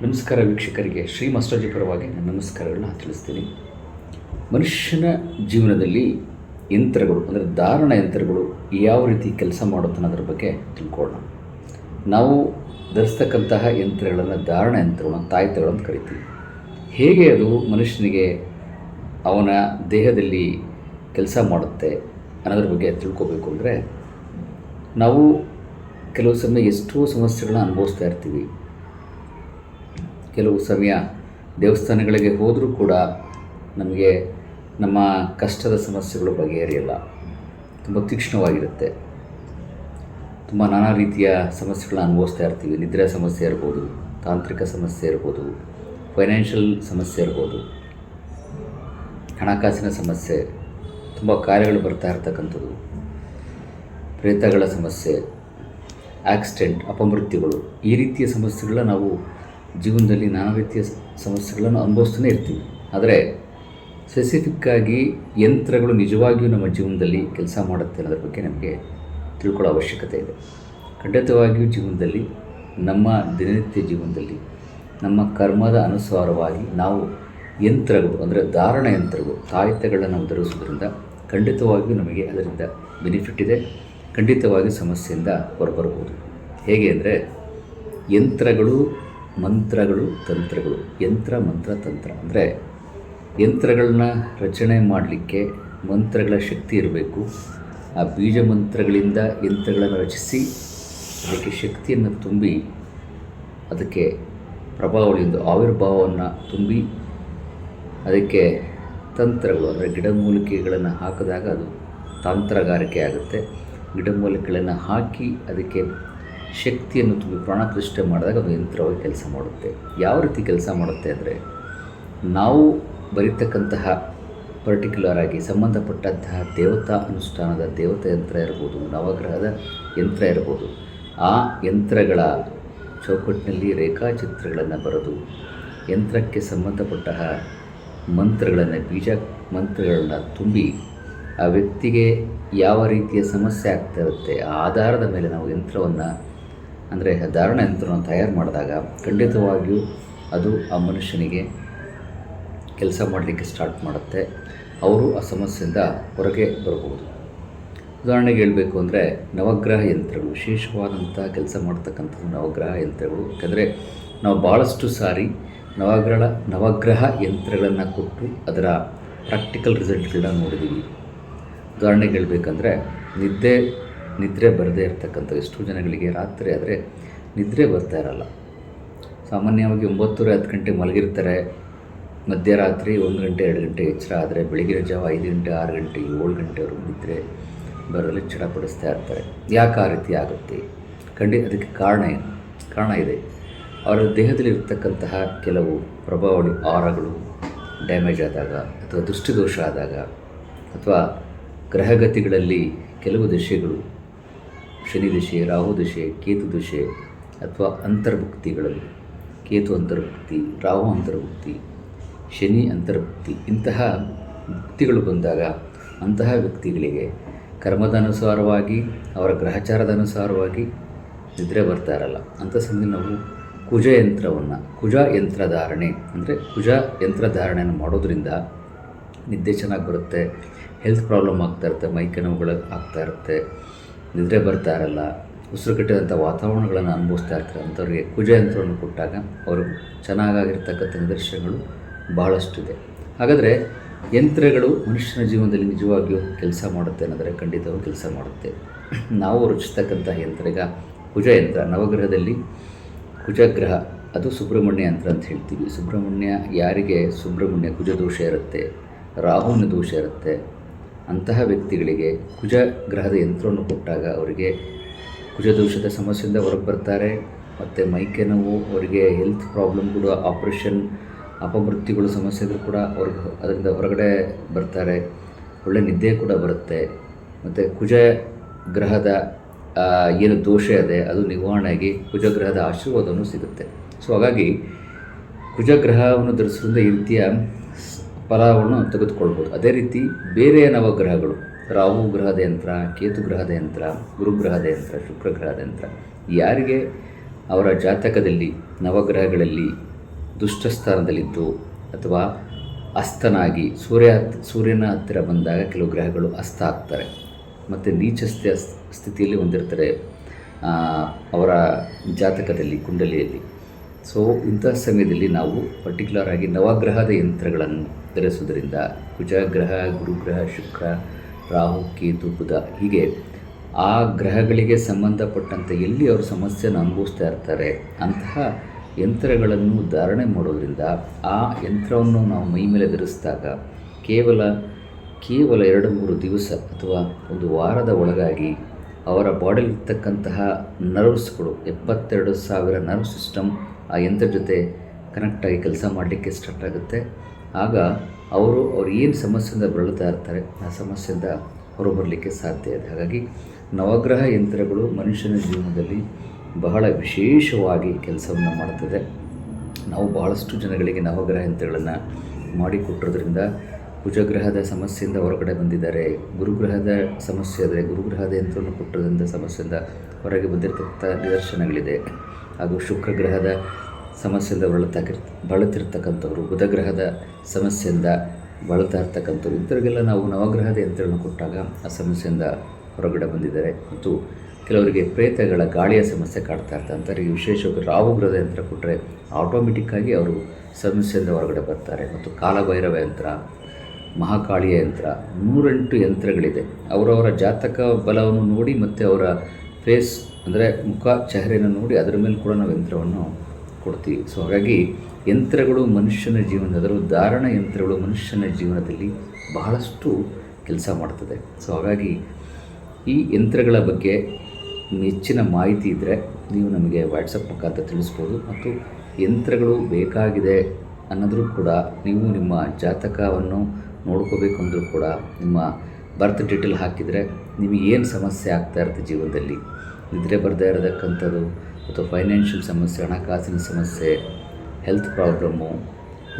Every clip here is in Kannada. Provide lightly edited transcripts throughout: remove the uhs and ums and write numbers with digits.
ನಮಸ್ಕಾರ ವೀಕ್ಷಕರಿಗೆ ಶ್ರೀ ಮಾಸ್ಟರ್ಜಿ ಪರವಾಗಿ ನಾನು ನಮಸ್ಕಾರಗಳನ್ನ ತಿಳಿಸ್ತೀನಿ. ಮನುಷ್ಯನ ಜೀವನದಲ್ಲಿ ಯಂತ್ರಗಳು ಅಂದರೆ ಧಾರಣ ಯಂತ್ರಗಳು ಯಾವ ರೀತಿ ಕೆಲಸ ಮಾಡುತ್ತೆ ಅನ್ನೋದ್ರ ಬಗ್ಗೆ ತಿಳ್ಕೊಳ್ಳೋಣ. ನಾವು ಧರಿಸ್ತಕ್ಕಂತಹ ಯಂತ್ರಗಳನ್ನು ಧಾರಣ ಯಂತ್ರಗಳನ್ನು ತಾಯ್ತಗಳು ಅಂತ ಕರಿತೀವಿ. ಹೇಗೆ ಅದು ಮನುಷ್ಯನಿಗೆ ಅವನ ದೇಹದಲ್ಲಿ ಕೆಲಸ ಮಾಡುತ್ತೆ ಅನ್ನೋದ್ರ ಬಗ್ಗೆ ತಿಳ್ಕೊಬೇಕು ಅಂದರೆ, ನಾವು ಕೆಲವು ಸಮಯ ಎಷ್ಟೋ ಸಮಸ್ಯೆಗಳನ್ನ ಅನುಭವಿಸ್ತಾ ಇರ್ತೀವಿ. ಕೆಲವು ಸಮಯ ದೇವಸ್ಥಾನಗಳಿಗೆ ಹೋದರೂ ಕೂಡ ನಮಗೆ ನಮ್ಮ ಕಷ್ಟದ ಸಮಸ್ಯೆಗಳು ಬಗೆಹರಿಯಲ್ಲ. ತುಂಬ ತೀಕ್ಷ್ಣವಾಗಿರುತ್ತೆ. ತುಂಬ ನಾನಾ ರೀತಿಯ ಸಮಸ್ಯೆಗಳನ್ನ ಅನುಭವಿಸ್ತಾ ಇರ್ತೀವಿ. ನಿದ್ರೆ ಸಮಸ್ಯೆ ಇರ್ಬೋದು, ತಾಂತ್ರಿಕ ಸಮಸ್ಯೆ ಇರ್ಬೋದು, ಫೈನಾನ್ಷಿಯಲ್ ಸಮಸ್ಯೆ ಇರ್ಬೋದು, ಹಣಕಾಸಿನ ಸಮಸ್ಯೆ, ತುಂಬ ಕಾರ್ಯಗಳು ಬರ್ತಾ ಇರ್ತಕ್ಕಂಥದ್ದು, ಪ್ರೇತಗಳ ಸಮಸ್ಯೆ, ಆಕ್ಸಿಡೆಂಟ್, ಅಪಮೃತ್ಯುಗಳು, ಈ ರೀತಿಯ ಸಮಸ್ಯೆಗಳನ್ನ ನಾವು ಜೀವನದಲ್ಲಿ ನಾನಾ ರೀತಿಯ ಸಮಸ್ಯೆಗಳನ್ನು ಅನುಭವಿಸ್ತಾನೆ ಇರ್ತೀವಿ. ಆದರೆ ಸ್ಪೆಸಿಫಿಕ್ಕಾಗಿ ಯಂತ್ರಗಳು ನಿಜವಾಗಿಯೂ ನಮ್ಮ ಜೀವನದಲ್ಲಿ ಕೆಲಸ ಮಾಡುತ್ತೆ ಅನ್ನೋದ್ರ ಬಗ್ಗೆ ನಮಗೆ ತಿಳ್ಕೊಳ್ಳೋ ಅವಶ್ಯಕತೆ ಇದೆ. ಖಂಡಿತವಾಗಿಯೂ ಜೀವನದಲ್ಲಿ, ನಮ್ಮ ದಿನನಿತ್ಯ ಜೀವನದಲ್ಲಿ, ನಮ್ಮ ಕರ್ಮದ ಅನುಸಾರವಾಗಿ ನಾವು ಯಂತ್ರಗಳು ಅಂದರೆ ಧಾರಣ ಯಂತ್ರಗಳು ತಾಯ್ತಗಳನ್ನ ನಾವು ಧರಿಸೋದ್ರಿಂದ ಖಂಡಿತವಾಗಿಯೂ ನಮಗೆ ಅದರಿಂದ ಬೆನಿಫಿಟ್ ಇದೆ. ಖಂಡಿತವಾಗಿ ಸಮಸ್ಯೆಯಿಂದ ಹೊರಬರಬಹುದು. ಹೇಗೆ ಅಂದರೆ, ಯಂತ್ರಗಳು, ಮಂತ್ರಗಳು, ತಂತ್ರಗಳು. ಯಂತ್ರ, ಮಂತ್ರ, ತಂತ್ರ ಅಂದರೆ ಯಂತ್ರಗಳನ್ನ ರಚನೆ ಮಾಡಲಿಕ್ಕೆ ಮಂತ್ರಗಳ ಶಕ್ತಿ ಇರಬೇಕು. ಆ ಬೀಜ ಮಂತ್ರಗಳಿಂದ ಯಂತ್ರಗಳನ್ನು ರಚಿಸಿ ಅದಕ್ಕೆ ಶಕ್ತಿಯನ್ನು ತುಂಬಿ, ಅದಕ್ಕೆ ಪ್ರಭಾವಗಳಿಂದ ಆವಿರ್ಭಾವವನ್ನು ತುಂಬಿ, ಅದಕ್ಕೆ ತಂತ್ರಗಳು ಅಂದರೆ ಗಿಡಮೂಲಿಕೆಗಳನ್ನು ಹಾಕಿದಾಗ ಅದು ತಾಂತ್ರಗಾರಿಕೆ ಆಗುತ್ತೆ. ಗಿಡಮೂಲಿಕೆಗಳನ್ನು ಹಾಕಿ ಅದಕ್ಕೆ ಶಕ್ತಿಯನ್ನು ತುಂಬಿ ಪ್ರಾಣ ಪ್ರತಿಷ್ಠೆ ಮಾಡಿದಾಗ ಅದು ಯಂತ್ರವಾಗಿ ಕೆಲಸ ಮಾಡುತ್ತೆ. ಯಾವ ರೀತಿ ಕೆಲಸ ಮಾಡುತ್ತೆ ಅಂದರೆ, ನಾವು ಬರೀತಕ್ಕಂತಹ ಪರ್ಟಿಕ್ಯುಲರ್ ಆಗಿ ಸಂಬಂಧಪಟ್ಟಂತಹ ದೇವತಾ ಅನುಷ್ಠಾನದ ದೇವತಾ ಯಂತ್ರ ಇರ್ಬೋದು, ನವಗ್ರಹದ ಯಂತ್ರ ಇರ್ಬೋದು, ಆ ಯಂತ್ರಗಳ ಚೌಕಟ್ಟಿನಲ್ಲಿ ರೇಖಾಚಿತ್ರಗಳನ್ನು ಬರೆದು ಯಂತ್ರಕ್ಕೆ ಸಂಬಂಧಪಟ್ಟ ಮಂತ್ರಗಳನ್ನು, ಬೀಜ ಮಂತ್ರಗಳನ್ನು ತುಂಬಿ ಆ ವ್ಯಕ್ತಿಗೆ ಯಾವ ರೀತಿಯ ಸಮಸ್ಯೆ ಆಗ್ತಾ ಇರುತ್ತೆ ಆ ಆಧಾರದ ಮೇಲೆ ನಾವು ಯಂತ್ರವನ್ನು ಅಂದರೆ ಧಾರಣ ಯಂತ್ರವನ್ನು ತಯಾರು ಮಾಡಿದಾಗ ಖಂಡಿತವಾಗಿಯೂ ಅದು ಆ ಮನುಷ್ಯನಿಗೆ ಕೆಲಸ ಮಾಡಲಿಕ್ಕೆ ಸ್ಟಾರ್ಟ್ ಮಾಡುತ್ತೆ. ಅವರು ಆ ಸಮಸ್ಯೆಯಿಂದ ಹೊರಗೆ ಬರ್ಬೋದು. ಉದಾಹರಣೆಗೆ ಹೇಳಬೇಕು ಅಂದರೆ, ನವಗ್ರಹ ಯಂತ್ರಗಳು ವಿಶೇಷವಾದಂಥ ಕೆಲಸ ಮಾಡ್ತಕ್ಕಂಥದ್ದು ನವಗ್ರಹ ಯಂತ್ರಗಳು. ಯಾಕಂದರೆ ನಾವು ಭಾಳಷ್ಟು ಸಾರಿ ನವಗ್ರಹ ಯಂತ್ರಗಳನ್ನು ಕೊಟ್ಟು ಅದರ ಪ್ರಾಕ್ಟಿಕಲ್ ರಿಸಲ್ಟ್ಗಳನ್ನ ನೋಡಿದ್ದೀವಿ. ಉದಾಹರಣೆಗೆ ಹೇಳಬೇಕಂದ್ರೆ, ನಿದ್ರೆ ಬರದೇ ಇರತಕ್ಕಂಥ ಎಷ್ಟೋ ಜನಗಳಿಗೆ ರಾತ್ರಿ ಆದರೆ ನಿದ್ರೆ ಬರ್ತಾ ಇರಲ್ಲ. ಸಾಮಾನ್ಯವಾಗಿ 9:30 ಗಂಟೆ ಮಲಗಿರ್ತಾರೆ. ಮಧ್ಯರಾತ್ರಿ 1 ಗಂಟೆ 2 ಗಂಟೆ ಎಚ್ಚರ ಆದರೆ ಬೆಳಗಿನ ಜಾವ 5 ಗಂಟೆ 6 ಗಂಟೆ 7 ಗಂಟೆವರೆಗೂ ನಿದ್ರೆ ಬರಲು ಚಡಪಡಿಸ್ತಾ ಇರ್ತಾರೆ. ಯಾಕೆ ಆ ರೀತಿ ಆಗುತ್ತೆ? ಅದಕ್ಕೆ ಕಾರಣ ಇದೆ. ಅವರ ದೇಹದಲ್ಲಿ ಇರತಕ್ಕಂತಹ ಕೆಲವು ಪ್ರಭಾವಳಿ ಆರಗಳು ಡ್ಯಾಮೇಜ್ ಆದಾಗ, ಅಥವಾ ದೃಷ್ಟಿದೋಷ ಆದಾಗ, ಅಥವಾ ಗ್ರಹಗತಿಗಳಲ್ಲಿ ಕೆಲವು ದಶೆಗಳು, ಶನಿ ದಶೆ, ರಾಹು ದಶೆ, ಕೇತು ದಶೆ, ಅಥವಾ ಅಂತರ್ಭುಕ್ತಿಗಳಲ್ಲಿ ಕೇತು ಅಂತರ್ಭುಕ್ತಿ, ರಾಹು ಅಂತರ್ಭುಕ್ತಿ, ಶನಿ ಅಂತರ್ಭುಕ್ತಿ, ಇಂತಹ ಭುಕ್ತಿಗಳು ಬಂದಾಗ ಅಂತಹ ವ್ಯಕ್ತಿಗಳಿಗೆ ಕರ್ಮದ ಅನುಸಾರವಾಗಿ, ಅವರ ಗ್ರಹಚಾರದ ಅನುಸಾರವಾಗಿ ನಿದ್ರೆ ಬರ್ತಾ ಇರಲ್ಲ. ಅಂಥ ಸಮಯದಲ್ಲಿ ನಾವು ಕುಜ ಯಂತ್ರಧಾರಣೆ ಅಂದರೆ ಕುಜ ಯಂತ್ರಧಾರಣೆಯನ್ನು ಮಾಡೋದ್ರಿಂದ ನಿದ್ದೆ ಚೆನ್ನಾಗಿ ಬರುತ್ತೆ. ಹೆಲ್ತ್ ಪ್ರಾಬ್ಲಮ್ ಆಗ್ತಾ ಇರುತ್ತೆ, ಮೈಕೈ ನೋವುಗಳು ಆಗ್ತಾ ಇರುತ್ತೆ, ನಿದ್ರೆ ಬರ್ತಾ ಇರಲ್ಲ, ಉಸಿರುಗಟ್ಟಿದಂಥ ವಾತಾವರಣಗಳನ್ನು ಅನುಭವಿಸ್ತಾ ಇರ್ತಾರೆ. ಅಂಥವ್ರಿಗೆ ಕುಜ ಯಂತ್ರವನ್ನು ಕೊಟ್ಟಾಗ ಅವರು ಚೆನ್ನಾಗಿರ್ತಕ್ಕಂಥ ನಿದರ್ಶನಗಳು ಬಹಳಷ್ಟಿದೆ. ಹಾಗಾದರೆ ಯಂತ್ರಗಳು ಮನುಷ್ಯನ ಜೀವನದಲ್ಲಿ ನಿಜವಾಗಿಯೂ ಕೆಲಸ ಮಾಡುತ್ತೆ ಅನ್ನೋದರೆ ಖಂಡಿತವಾಗಿ ಕೆಲಸ ಮಾಡುತ್ತೆ. ನಾವು ರಚಿಸ್ತಕ್ಕಂಥ ಯಂತ್ರ, ಈಗ ಕುಜ ಯಂತ್ರ, ನವಗ್ರಹದಲ್ಲಿ ಕುಜಗ್ರಹ ಅದು ಸುಬ್ರಹ್ಮಣ್ಯ ಯಂತ್ರ ಅಂತ ಹೇಳ್ತೀವಿ. ಸುಬ್ರಹ್ಮಣ್ಯ, ಯಾರಿಗೆ ಸುಬ್ರಹ್ಮಣ್ಯ ಕುಜದೋಷ ಇರುತ್ತೆ, ರಾಹುವಿನ ದೋಷ ಇರುತ್ತೆ, ಅಂತಹ ವ್ಯಕ್ತಿಗಳಿಗೆ ಕುಜ ಗ್ರಹದ ಯಂತ್ರವನ್ನು ಕೊಟ್ಟಾಗ ಅವರಿಗೆ ಕುಜದೋಷದ ಸಮಸ್ಯೆಯಿಂದ ಹೊರಗೆ ಬರ್ತಾರೆ. ಮತ್ತು ಮೈಕೈ ನೋವು, ಅವರಿಗೆ ಹೆಲ್ತ್ ಪ್ರಾಬ್ಲಮ್ ಕೂಡ, ಆಪ್ರೇಷನ್, ಅಪಮೃತ್ಯುಗಳು ಸಮಸ್ಯೆ ಇದ್ದರೂ ಕೂಡ ಅದರಿಂದ ಹೊರಗಡೆ ಬರ್ತಾರೆ. ಒಳ್ಳೆ ನಿದ್ದೆ ಕೂಡ ಬರುತ್ತೆ. ಮತ್ತು ಕುಜ ಗ್ರಹದ ಏನು ದೋಷ ಇದೆ ಅದು ನಿವಾರಣೆಯಾಗಿ ಕುಜಗ್ರಹದ ಆಶೀರ್ವಾದವನ್ನು ಸಿಗುತ್ತೆ. ಸೊ ಹಾಗಾಗಿ ಕುಜಗ್ರಹವನ್ನು ಧರಿಸೋದ್ರಿಂದ ಈ ರೀತಿಯ ಫಲವನ್ನು ತೆಗೆದುಕೊಳ್ಬೋದು. ಅದೇ ರೀತಿ ಬೇರೆ ನವಗ್ರಹಗಳು, ರಾಹು ಗ್ರಹದ ಯಂತ್ರ, ಕೇತು ಗ್ರಹದ ಯಂತ್ರ, ಗುರುಗ್ರಹದ ಯಂತ್ರ, ಶುಕ್ರ ಗ್ರಹದ ಯಂತ್ರ, ಯಾರಿಗೆ ಅವರ ಜಾತಕದಲ್ಲಿ ನವಗ್ರಹಗಳಲ್ಲಿ ದುಷ್ಟಸ್ಥಾನದಲ್ಲಿದ್ದು ಅಥವಾ ಅಸ್ತನಾಗಿ ಸೂರ್ಯನ ಹತ್ತಿರ ಬಂದಾಗ ಕೆಲವು ಗ್ರಹಗಳು ಅಸ್ತ ಆಗ್ತಾರೆ ಮತ್ತು ನೀಚ ಸ್ಥಿತಿಯಲ್ಲಿ ಹೊಂದಿರ್ತಾರೆ ಅವರ ಜಾತಕದಲ್ಲಿ, ಕುಂಡಲಿಯಲ್ಲಿ. ಸೊ ಇಂಥ ಸಮಯದಲ್ಲಿ ನಾವು ಪರ್ಟಿಕ್ಯುಲರ್ ಆಗಿ ನವಗ್ರಹದ ಯಂತ್ರಗಳನ್ನು ಧರಿಸುವುದರಿಂದ ಕುಜಗ್ರಹ, ಗುರುಗ್ರಹ, ಶುಕ್ರ, ರಾಹು, ಕೇತು, ಬುಧ ಹೀಗೆ ಆ ಗ್ರಹಗಳಿಗೆ ಸಂಬಂಧಪಟ್ಟಂತೆ ಎಲ್ಲಿ ಅವರು ಸಮಸ್ಯೆಯನ್ನು ಅನುಭವಿಸ್ತಾ ಇರ್ತಾರೆ ಅಂತಹ ಯಂತ್ರಗಳನ್ನು ಧಾರಣೆ ಮಾಡೋದ್ರಿಂದ ಆ ಯಂತ್ರವನ್ನು ನಾವು ಮೈ ಮೇಲೆ ಧರಿಸಿದಾಗ ಕೇವಲ 2-3 ದಿವಸ ಅಥವಾ ಒಂದು ವಾರದ ಒಳಗಾಗಿ ಅವರ ಬಾಡಿಲಿರ್ತಕ್ಕಂತಹ ನರ್ವ್ಸ್ಗಳು 72,000 ನರ್ವ್ ಸಿಸ್ಟಮ್ ಆ ಯಂತ್ರ ಜೊತೆ ಕನೆಕ್ಟಾಗಿ ಕೆಲಸ ಮಾಡಲಿಕ್ಕೆ ಸ್ಟಾರ್ಟ್ ಆಗುತ್ತೆ. ಆಗ ಅವರು ಏನು ಸಮಸ್ಯೆಯಿಂದ ಬಳಲ್ತಾ ಇರ್ತಾರೆ ಆ ಸಮಸ್ಯೆಯಿಂದ ಹೊರಬರಲಿಕ್ಕೆ ಸಾಧ್ಯ ಇದೆ. ಹಾಗಾಗಿ ನವಗ್ರಹ ಯಂತ್ರಗಳು ಮನುಷ್ಯನ ಜೀವನದಲ್ಲಿ ಬಹಳ ವಿಶೇಷವಾಗಿ ಕೆಲಸವನ್ನು ಮಾಡುತ್ತದೆ. ನಾವು ಬಹಳಷ್ಟು ಜನಗಳಿಗೆ ನವಗ್ರಹ ಯಂತ್ರಗಳನ್ನು ಮಾಡಿಕೊಟ್ಟಿರೋದ್ರಿಂದ ಕುಜಗ್ರಹದ ಸಮಸ್ಯೆಯಿಂದ ಹೊರಗಡೆ ಬಂದಿದ್ದಾರೆ. ಗುರುಗ್ರಹದ ಸಮಸ್ಯೆ ಆದರೆ ಗುರುಗ್ರಹದ ಯಂತ್ರವನ್ನು ಕೊಟ್ಟೋದ್ರಿಂದ ಸಮಸ್ಯೆಯಿಂದ ಹೊರಗೆ ಬಂದಿರತಕ್ಕಂಥ ನಿದರ್ಶನಗಳಿದೆ. ಹಾಗೂ ಶುಕ್ರಗ್ರಹದ ಸಮಸ್ಯೆಯಿಂದ ಬಳಲ್ತಿರ್ತಕ್ಕಂಥವ್ರು, ಬುಧಗ್ರಹದ ಸಮಸ್ಯೆಯಿಂದ ಬಳಲ್ತಾ ಇರ್ತಕ್ಕಂಥವ್ರು, ಇಂಥವ್ರಿಗೆಲ್ಲ ನಾವು ನವಗ್ರಹದ ಯಂತ್ರಗಳನ್ನು ಕೊಟ್ಟಾಗ ಆ ಸಮಸ್ಯೆಯಿಂದ ಹೊರಗಡೆ ಬಂದಿದ್ದಾರೆ. ಮತ್ತು ಕೆಲವರಿಗೆ ಪ್ರೇತಗಳ ಗಾಳಿಯ ಸಮಸ್ಯೆ ಕಾಡ್ತಾ ಇರ್ತಾರೆ. ಅಂಥವರಿಗೆ ವಿಶೇಷವಾಗಿ ರಾಹುಗ್ರಹದ ಯಂತ್ರ ಕೊಟ್ಟರೆ ಆಟೋಮೆಟಿಕ್ಕಾಗಿ ಅವರು ಸಮಸ್ಯೆಯಿಂದ ಹೊರಗಡೆ ಬರ್ತಾರೆ. ಮತ್ತು ಕಾಲಭೈರವ ಯಂತ್ರ, ಮಹಾಕಾಳಿಯ ಯಂತ್ರ, 108 ಯಂತ್ರಗಳಿದೆ. ಅವರವರ ಜಾತಕ ಬಲವನ್ನು ನೋಡಿ ಮತ್ತು ಅವರ ಫೇಸ್ ಅಂದರೆ ಮುಖ ಚೆಹರೆಯನ್ನು ನೋಡಿ ಅದರ ಮೇಲೆ ಕೂಡ ನಾವು ಯಂತ್ರವನ್ನು ಕೊಡ್ತೀವಿ. ಸೊ ಹಾಗಾಗಿ ಯಂತ್ರಗಳು ಮನುಷ್ಯನ ಜೀವನದ, ಅದರಲ್ಲೂ ಧಾರಣ ಯಂತ್ರಗಳು ಮನುಷ್ಯನ ಜೀವನದಲ್ಲಿ ಬಹಳಷ್ಟು ಕೆಲಸ ಮಾಡ್ತದೆ. ಸೊ ಹಾಗಾಗಿ ಈ ಯಂತ್ರಗಳ ಬಗ್ಗೆ ಹೆಚ್ಚಿನ ಮಾಹಿತಿ ಇದ್ದರೆ ನೀವು ನಮಗೆ ವಾಟ್ಸಪ್ ಮುಖಾಂತರ ತಿಳಿಸ್ಬೋದು. ಮತ್ತು ಯಂತ್ರಗಳು ಬೇಕಾಗಿದೆ ಅನ್ನೋದ್ರೂ ಕೂಡ ನೀವು ನಿಮ್ಮ ಜಾತಕವನ್ನು ನೋಡ್ಕೋಬೇಕು ಅಂದರೂ ಕೂಡ ನಿಮ್ಮ ಬರ್ತ್ ಡೀಟೇಲ್ ಹಾಕಿದರೆ ನಿಮಗೆ ಏನು ಸಮಸ್ಯೆ ಆಗ್ತಾ ಇರುತ್ತೆ ಜೀವನದಲ್ಲಿ, ನಿದ್ರೆ ಬರದೇ ಇರತಕ್ಕಂಥದ್ದು ಅಥವಾ ಫೈನಾನ್ಷಿಯಲ್ ಸಮಸ್ಯೆ, ಹಣಕಾಸಿನ ಸಮಸ್ಯೆ, ಹೆಲ್ತ್ ಪ್ರಾಬ್ಲಮ್ಮು,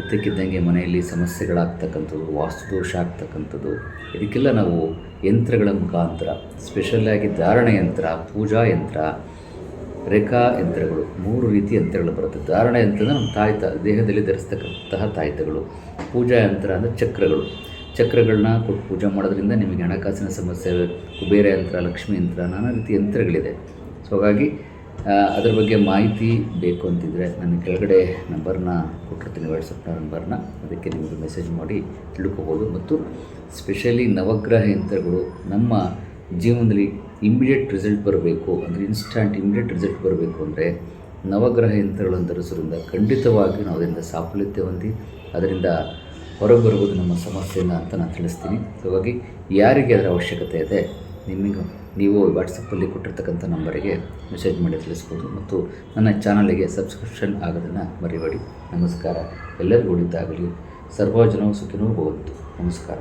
ಇದ್ದಕ್ಕಿದ್ದಂಗೆ ಮನೆಯಲ್ಲಿ ಸಮಸ್ಯೆಗಳಾಗ್ತಕ್ಕಂಥದ್ದು, ವಾಸ್ತುದೋಷ ಆಗ್ತಕ್ಕಂಥದ್ದು, ಇದಕ್ಕೆಲ್ಲ ನಾವು ಯಂತ್ರಗಳ ಮುಖಾಂತರ ಸ್ಪೆಷಲ್ಲಾಗಿ ಧಾರಣೆ ಯಂತ್ರ, ಪೂಜಾ ಯಂತ್ರ, ರೇಖಾ ಯಂತ್ರಗಳು, 3 ರೀತಿಯ ಯಂತ್ರಗಳು ಬರುತ್ತೆ. ಧಾರಣ ಯಂತ್ರ ಅಂದರೆ ನಮ್ಮ ದೇಹದಲ್ಲಿ ಧರಿಸ್ತಕ್ಕಂತಹ ತಾಯ್ತಗಳು. ಪೂಜಾ ಯಂತ್ರ ಅಂದರೆ ಚಕ್ರಗಳನ್ನ ಕೊಟ್ಟು ಪೂಜೆ ಮಾಡೋದ್ರಿಂದ ನಿಮಗೆ ಹಣಕಾಸಿನ ಸಮಸ್ಯೆ, ಕುಬೇರ ಯಂತ್ರ, ಲಕ್ಷ್ಮೀ ಯಂತ್ರ, ನಾನಾ ರೀತಿಯ ಯಂತ್ರಗಳಿದೆ. ಸೊ ಹಾಗಾಗಿ ಅದ್ರ ಬಗ್ಗೆ ಮಾಹಿತಿ ಬೇಕು ಅಂತಿದ್ದರೆ ನಾನು ಕೆಳಗಡೆ ನಂಬರ್ನ ಕೊಟ್ಟಿರ್ತೀನಿ, ವಾಟ್ಸಪ್ನ ನಂಬರ್ನ, ಅದಕ್ಕೆ ನಿಮಗೆ ಮೆಸೇಜ್ ಮಾಡಿ ತಿಳ್ಕೊಬೋದು. ಮತ್ತು ಸ್ಪೆಷಲಿ ನವಗ್ರಹ ಯಂತ್ರಗಳು ನಮ್ಮ ಜೀವನದಲ್ಲಿ ಇಮ್ಮಿಡಿಯೇಟ್ ರಿಸಲ್ಟ್ ಬರಬೇಕು ಅಂದರೆ ಇಮ್ಮಿಡಿಯೇಟ್ ರಿಸಲ್ಟ್ ಬರಬೇಕು ಅಂದರೆ ನವಗ್ರಹ ಯಂತ್ರಗಳನ್ನು ಧರಿಸೋದ್ರಿಂದ ಖಂಡಿತವಾಗಿ ನಾವು ಅದರಿಂದ ಸಾಫಲ್ಯತೆ ಹೊಂದಿ ಅದರಿಂದ ಹೊರಬರುವುದು ನಮ್ಮ ಸಮಸ್ಯೆಯನ್ನು ಅಂತ ನಾನು ತಿಳಿಸ್ತೀನಿ. ಹಾಗಾಗಿ ಯಾರಿಗೆ ಅದರ ಅವಶ್ಯಕತೆ ಇದೆ ನೀವು ವಾಟ್ಸಪ್ಪಲ್ಲಿ ಕೊಟ್ಟಿರ್ತಕ್ಕಂಥ ನಂಬರಿಗೆ ಮೆಸೇಜ್ ಮಾಡಿ ತಿಳಿಸ್ಬೋದು. ಮತ್ತು ನನ್ನ ಚಾನಲಿಗೆ ಸಬ್ಸ್ಕ್ರಿಪ್ಷನ್ ಆಗೋದನ್ನು ಮರಿಬೇಡಿ. ನಮಸ್ಕಾರ. ಎಲ್ಲರಿಗೂ ಒಳಿತಾಗಲಿ. ಸರ್ವಜನವು ಸುಖಿನೋ ಭವಂತು. ನಮಸ್ಕಾರ.